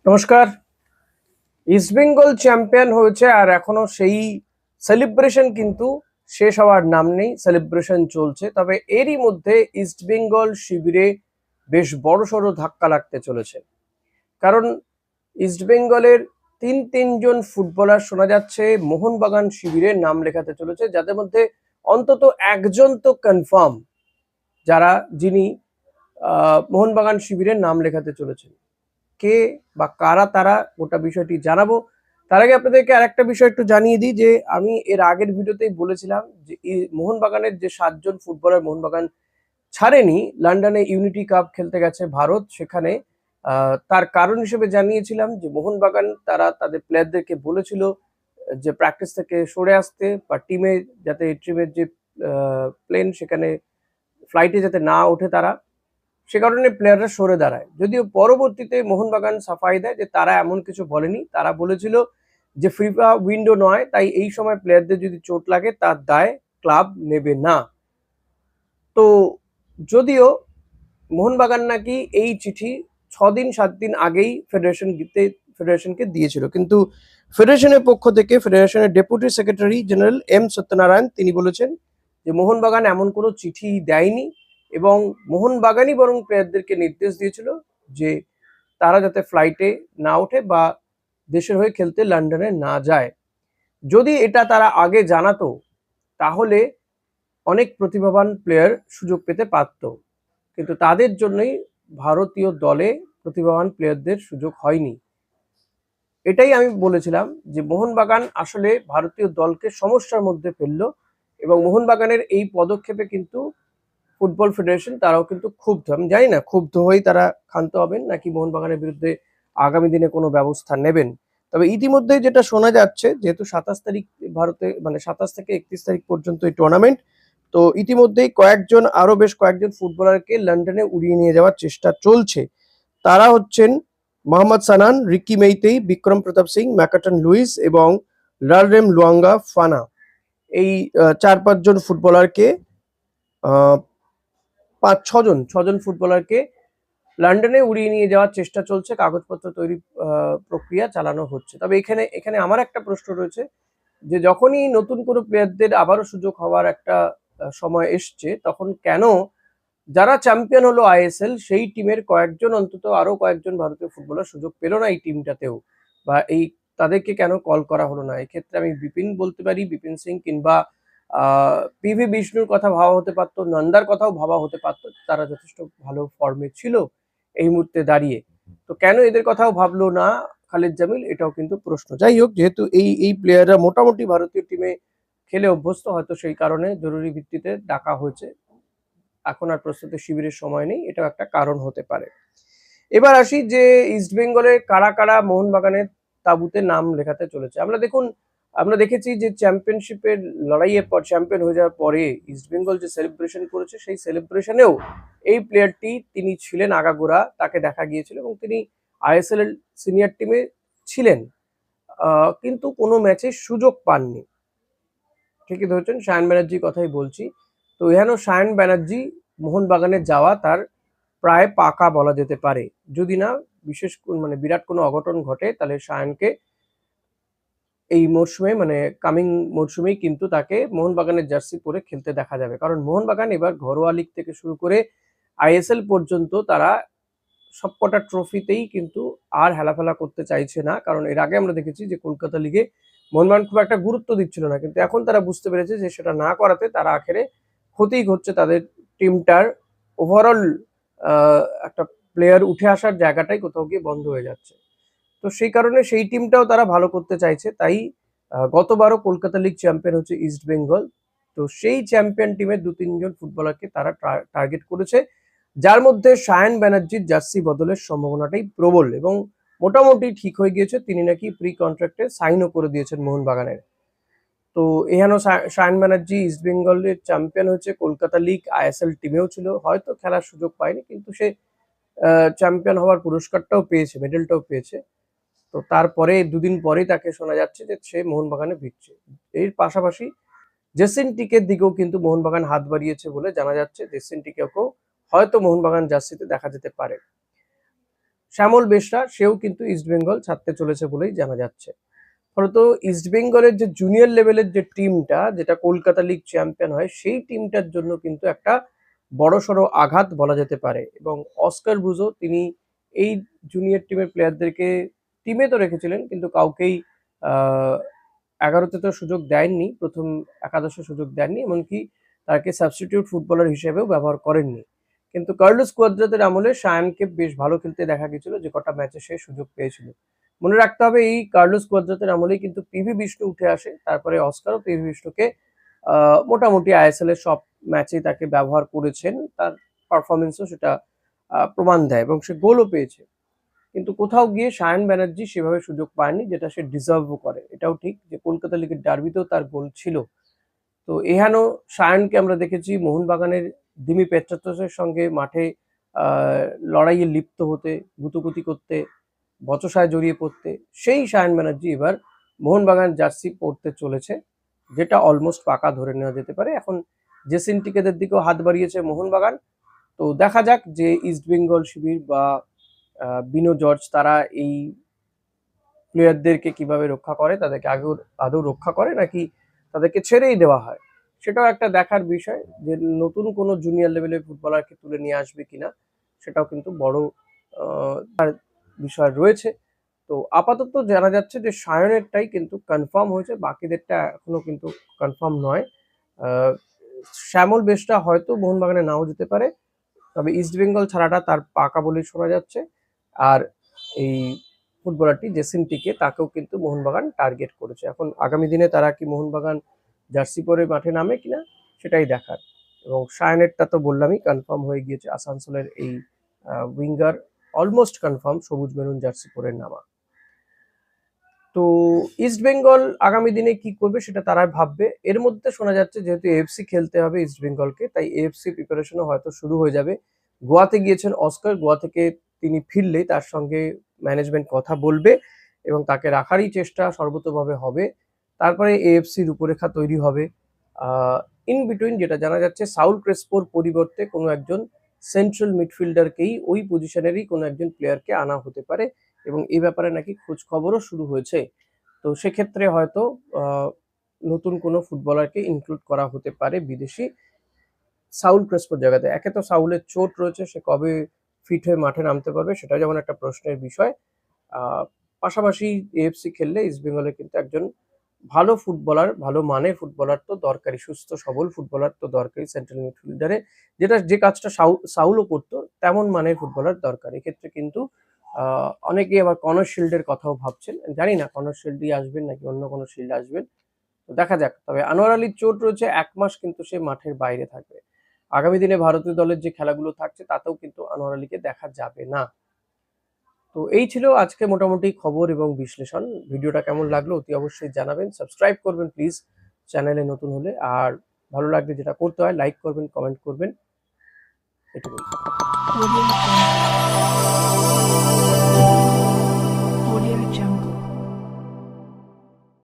নমস্কার। ইস্টবেঙ্গল চ্যাম্পিয়ন হয়েছে আর এখনো সেই সেলিব্রেশন কিন্তু শেষ হওয়ার নাম নেই, সেলিব্রেশন চলছে। তবে এরই মধ্যে ইস্টবেঙ্গল শিবিরে বেশ বড়সড় ধাক্কা লাগতে চলেছে, কারণ ইস্টবেঙ্গলের তিনজন ফুটবলার শোনা যাচ্ছে মোহনবাগান শিবিরে নাম লেখাতে চলেছে, যাদের মধ্যে অন্তত একজন তো কনফার্ম, যিনি মোহনবাগান শিবিরে নাম লেখাতে চলেছেন। কে বা কারা তারা, গোটা বিষয়টি জানাবো। তার আগে আপনাদেরকে আরেকটা বিষয় একটু জানিয়ে দিই যে আমি এর আগের ভিডিওতেই বলেছিলাম যে মোহনবাগানের যে 7জন ফুটবলার মোহনবাগান ছাড়েনি, লন্ডনে ইউনিটি কাপ খেলতে গেছে ভারত, সেখানে তার কারণ হিসেবে জানিয়েছিলাম যে মোহনবাগান তারা তাদের প্লেয়ারদেরকে বলেছিল যে প্র্যাকটিস থেকে সরে আসতে, বা টিমের যে প্লেন সেখানে ফ্লাইটে যাতে না ওঠে তারা, সে কারণে প্লেয়াররা সরে দাঁড়ায়। যদিও পরবর্তীতে মোহনবাগান সাফাই দেয় যে তারা এমন কিছু বলেনি, তারা বলেছিল যে ফিফা উইন্ডো নয়, তাই এই সময় প্লেয়ারদের যদি চোট লাগে তার দায় ক্লাব নেবে না। তো যদিও মোহনবাগান নাকি এই চিঠি 6-7 দিন আগেই ফেডারেশনকে দিয়েছিল, কিন্তু ফেডারেশনের পক্ষ থেকে ফেডারেশনের deputy secretary general M Satyanarayana তিনি বলেছেন যে মোহনবাগান এমন কোনো চিঠি দেয়নি, এবং মোহনবাগানই বরং প্লেয়ারদেরকে নির্দেশ দিয়েছিল যে তারা যাতে ফ্লাইটে না ওঠে বা দেশের হয়ে খেলতে লন্ডনে না যায়। যদি এটা তারা আগে জানাতো তাহলে অনেক প্রতিভাবান প্লেয়ার সুযোগ পেতে পারত, কিন্তু তাদের জন্যই ভারতীয় দলে প্রতিভাবান প্লেয়ারদের সুযোগ হয়নি। এটাই আমি বলেছিলাম যে মোহনবাগান আসলে ভারতীয় দলকে সমস্যার মধ্যে ফেললো, এবং মোহনবাগানের এই পদক্ষেপে কিন্তু ফুটবল ফেডারেশন তারাও কিন্তু ক্ষুব্ধ। আমি জানি না ক্ষুব্ধ হয়েই তারা ক্ষান্ত হবেন নাকি মোহনবাগানের বিরুদ্ধে আগামী দিনে কোনো ব্যবস্থা নেবেন। তবে ইতিমধ্যে যেটা শোনা যাচ্ছে, যেহেতু 27 তারিখ ভারতে, মানে 27 থেকে 31 তারিখ পর্যন্ত এই টুর্নামেন্ট, তো ইতিমধ্যেই বেশ কয়েকজন ফুটবলারকে লন্ডনে উড়িয়ে নিয়ে যাওয়ার চেষ্টা চলছে। তারা হচ্ছেন মোহাম্মদ সানান, রিকি মেইতেই, বিক্রম প্রতাপ সিং, ম্যাকাটন লুইস এবং লালরেম লুয়াঙ্গা ফানা। এই 4-5 জন ফুটবলারকে, 5-6 জন ফুটবলারকে লন্ডনে উড়িয়ে নিয়ে যাওয়ার চেষ্টা চলছে, কাগজপত্র তৈরি প্রক্রিয়া চালানো হচ্ছে। তবে এখানে আমার একটা প্রশ্ন রয়েছে যে যখনই নতুন কোনো প্লেয়ারদের আবারও সুযোগ হওয়ার একটা সময় এসছে, তখন কেন যারা চ্যাম্পিয়ন হলো আইএসএল সেই টিমের আরো কয়েকজন ভারতীয় ফুটবলার সুযোগ পেল না এই টিমটাতেও, বা তাদেরকে কেন কল করা হলো না? এক্ষেত্রে আমি বিপিন বলতে পারি, বিপিন সিং কিংবা পিভি বিষ্ণুর কথা ভাবা হতে পারতো, নন্দার কথাও ভাবা হতে পারতো, তারা যথেষ্ট ভালো ফর্মে ছিল এই মুহূর্তে দাঁড়িয়ে। তো কেন এদের কথাও ভাবলো না খালিদ জামিল, এটাও কিন্তু প্রশ্ন। যাই হোক, যেহেতু এই প্লেয়াররা মোটামুটি ভারতীয় টিমে খেলে অভ্যস্ত, হয়তো সেই কারণে জরুরি ভিত্তিতে ডাকা হয়েছে, এখন আর প্রস্তুতি শিবিরের সময় নেই, এটাও একটা কারণ হতে পারে। এবার আসি যে ইস্টবেঙ্গলে কারা কারা মোহনবাগানের তাঁবুতে নাম লেখাতে চলেছে। আমরা দেখেছি যে চ্যাম্পিয়নশিপের লড়াইয়ের পর, চ্যাম্পিয়ন হয়ে যাওয়ার পরে ইস্টবেঙ্গল যে সেলিব্রেশন করেছে, সেই সেলিব্রেশনেও এই প্লেয়ারটি তিনি ছিলেন আগাগোড়া, তাকে দেখা গিয়েছিল, এবং তিনি আইএসএল এর সিনিয়র টিমে ছিলেন, কিন্তু কোনো ম্যাচে সুযোগ পাননি। ঠিকই ধরেছেন, সায়ন ব্যানার্জির কথাই বলছি। তো এখানেও সায়ন ব্যানার্জি মোহনবাগানে যাওয়া তার প্রায় পাকা বলা যেতে পারে, যদি না বিরাট কোনো অঘটন ঘটে, তাহলে সায়নকে এই মরশুমে, কামিং মরশুমেই কিন্তু তাকে মোহনবাগানের জার্সি পরে খেলতে দেখা যাবে। কারণ মোহনবাগান এবার ঘরোয়া লিগ থেকে শুরু করে আইএসএল পর্যন্ত তারা সবকটা ট্রফিতেই কিন্তু আর হেলাফেলা করতে চাইছে না। কারণ এর আগে আমরা দেখেছি যে কলকাতা লিগে মোহনবাগান খুব একটা গুরুত্ব দিচ্ছিল না, কিন্তু এখন তারা বুঝতে পেরেছে যে সেটা না করাতে তারা আখেরে ক্ষতিই ঘটছে তাদের টিমটার। ওভারঅল একটা প্লেয়ার উঠে আসার জায়গাটাই কোথাও গিয়ে বন্ধ হয়ে যাচ্ছে। তো সেই কারণে সেই টিমটাও তারা ভালো করতে চাইছে, তাই গতবারও কলকাতা লিগ চ্যাম্পিয়ন হচ্ছে ইস্ট বেঙ্গল। তো সেই চ্যাম্পিয়ন টিমের 2-3 জন ফুটবলারকে তারা টার্গেট করেছে, যার মধ্যে সায়ন ব্যানার্জির জার্সি বদলের সম্ভাবনাটাই প্রবল, এবং মোটামুটি ঠিক হয়ে গিয়েছে, তিনি নাকি প্রি কন্ট্রাক্টে সাইনও করে দিয়েছেন মোহনবাগানের। তো এখানেও সায়ন ব্যানার্জি ইস্ট বেঙ্গলের চ্যাম্পিয়ন হয়েছে, কলকাতা লিগ আইএসএল টিমেও ছিল, হয়তো খেলার সুযোগ পায়নি, কিন্তু সে চ্যাম্পিয়ন হওয়ার পুরস্কারটাও পেয়েছে, মেডেলটাও পেয়েছে। তো তারপরে 2 দিন পরেই তাকে শোনা যাচ্ছে যে সে মোহনবাগানে ভিড়ছে। এর পাশাপাশি জেসিন টিকের দিকেও কিন্তু মোহনবাগান হাত বাড়িয়েছে বলে জানা যাচ্ছে, জেসিন টিকেও হয়তো মোহনবাগান জার্সিতে দেখা যেতে পারে। শ্যামল বেশরা সেও কিন্তু ইস্টবেঙ্গল ছাড়তে চলেছে বলেই জানা যাচ্ছে। ফলত ইস্টবেঙ্গলের যে জুনিয়র লেভেলের যে টিমটা, যেটা কলকাতা লিগ চ্যাম্পিয়ন হয়, সেই টিমটার জন্য কিন্তু একটা বড়সড় আঘাত বলা যেতে পারে। এবং অস্কার ব্রুজো তিনি এই জুনিয়র টিমের প্লেয়ারদেরকে টিমে তো রেখেছিলেন, কিন্তু কাউকেই 11তে তো সুযোগ দেননি, প্রথম একাদশে সুযোগ দেননি, এমনকি তাকে সাবস্টিটিউট ফুটবলার হিসেবেও ব্যবহার করেননি। কিন্তু কার্লোস কুয়াদ্রাতের আমলে সায়ানকে বেশ ভালো খেলতে দেখা গেছিল, যে কটা ম্যাচে সে সুযোগ পেয়েছিল। মনে রাখতে হবে এই কার্লোস কুয়াদ্রাতের আমলেই কিন্তু পিভি বিষ্ণু উঠে আসে, তারপরে অস্কারও পিভি বিষ্ণুকে মোটামুটি আইএসএল এর সব ম্যাচেই তাকে ব্যবহার করেছেন, তার পারফরমেন্সও সেটা প্রমাণ দেয় এবং সে গোলও পেয়েছে। কিন্তু কোথাও গিয়ে সায়ন ব্যানার্জি সেভাবে সুযোগ পায়নি, যেটা সে ডিজার্ভও করে। এটাও ঠিক যে কলকাতা লিগের ডার্বিতেও তার গোল ছিল। তো এহেন সায়নকে আমরা দেখেছি মোহনবাগানের দিমি পেট্রাতসের সঙ্গে মাঠে লড়াইয়ে লিপ্ত হতে, গুতুগুতি করতে, বচসায় জড়িয়ে পড়তে। সেই সায়ন ব্যানার্জি এবার মোহনবাগান জার্সি পরতে চলেছে, যেটা অলমোস্ট পাকা ধরে নেওয়া যেতে পারে। এখন জেসিন টিকেদের দিকেও হাত বাড়িয়েছে মোহনবাগান। তো দেখা যাক যে ইস্টবেঙ্গল শিবির বা বিনো জর্জ তারা এই প্লেয়ারদেরকে কিভাবে রক্ষা করে, তাদেরকে আদৌ রক্ষা করে নাকি তাদেরকে ছেড়েই দেওয়া হয়। সেটাও একটা দেখার বিষয়, যে নতুন কোনো জুনিয়র লেভেলের ফুটবলারকে তুলে নিয়ে আসবে কিনা, সেটাও কিন্তু বড় বিষয় রয়েছে। তো আপাতত জানা যাচ্ছে যে সায়নেরটাই কিন্তু কনফার্ম হয়েছে, বাকিদেরটা এখনো কিন্তু কনফার্ম নয়। শ্যামল বেশটা হয়তো মোহনবাগানে নাও যেতে পারে, তবে ইস্টবেঙ্গল ছাড়াটা তার পাকা বলেই শোনা যাচ্ছে। আর এই ফুটবলারটি জেসিন টিকে, তাকেও কিন্তু মোহনবাগান টার্গেট করেছে। এখন আগামী দিনে তারা কি মোহনবাগান জার্সি পরে মাঠে নামে কিনা সেটাই দেখার। এবং সায়নেরটা তো বললামই কনফার্ম হয়ে গিয়েছে, আসানসোলের এই উইঙ্গার অলমোস্ট কনফার্ম সবুজ মেরুন জার্সি পরে নামা। তো ইস্টবেঙ্গল আগামী দিনে কি করবে সেটা তারা ভাববে। এর মধ্যে শোনা যাচ্ছে যেহেতু এএফসি খেলতে হবে ইস্টবেঙ্গলকে, তাই এএফসি প্রিপারেশনও হয়তো শুরু হয়ে যাবে। গোয়াতে গিয়েছেন অস্কার, গোয়া থেকে তিনি ফিরলেই তার সঙ্গে ম্যানেজমেন্ট কথা বলবে এবং তাকে রাখারই চেষ্টা সর্বতোভাবে হবে। তারপরে এএফসি রূপরেখা তৈরি হবে। ইন বিটুইন যেটা জানা যাচ্ছে, সাউল ক্রেসপোর পরিবর্তে কোনো একজন সেন্ট্রাল মিডফিল্ডারকেই, ওই পজিশনেরই কোনো একজন প্লেয়ারকে আনা হতে পারে এবং এই ব্যাপারে নাকি খোঁজ খবরও শুরু হয়েছে। তো সেক্ষেত্রে হয়তো নতুন কোনো ফুটবলারকে ইনক্লুড করা হতে পারে বিদেশি, সাউল ক্রেসপোর জায়গাতে। একে তো সাউলের চোট রয়েছে, সে কবে ফিট হয়ে মাঠে নামতে পারবে সেটা যেমন একটা প্রশ্নের বিষয়। পাশাপাশি এএফসি খেললে ইস্টবেঙ্গলে কিন্তু একজন ভালো ফুটবলার, ভালো মানের ফুটবলার তো দরকারি, সুস্থ সবল ফুটবলার তো দরকারি সেন্ট্রাল মিডফিল্ডারে, যে কাজটা সাউলও করতো তেমন মানের ফুটবলার দরকার। এক্ষেত্রে কিন্তু অনেকেই আবার কনর শিল্ডের কথাও ভাবছেন, জানি না কনর শিল্ডই আসবেন নাকি অন্য কোনো শিল্ড আসবেন, তো দেখা যাক। তবে আনোয়ার আলীর চোট রয়েছে, 1 মাস কিন্তু সে মাঠের বাইরে থাকবে। আগামী দিনে ভারতীয় দলের যে খেলাগুলো থাকছে তাতেও কিন্তু আনোয়ার আলীকে দেখা যাবে না। তো এই ছিল আজকে মোটামুটি খবর এবং বিশ্লেষণ। ভিডিওটা কেমন লাগলো অতি অবশ্যই জানাবেন, সাবস্ক্রাইব করবেন প্লিজ চ্যানেলে নতুন হলে, আর ভালো লাগলে যেটা করতে হয় লাইক করবেন, কমেন্ট করবেন, এটুকুই।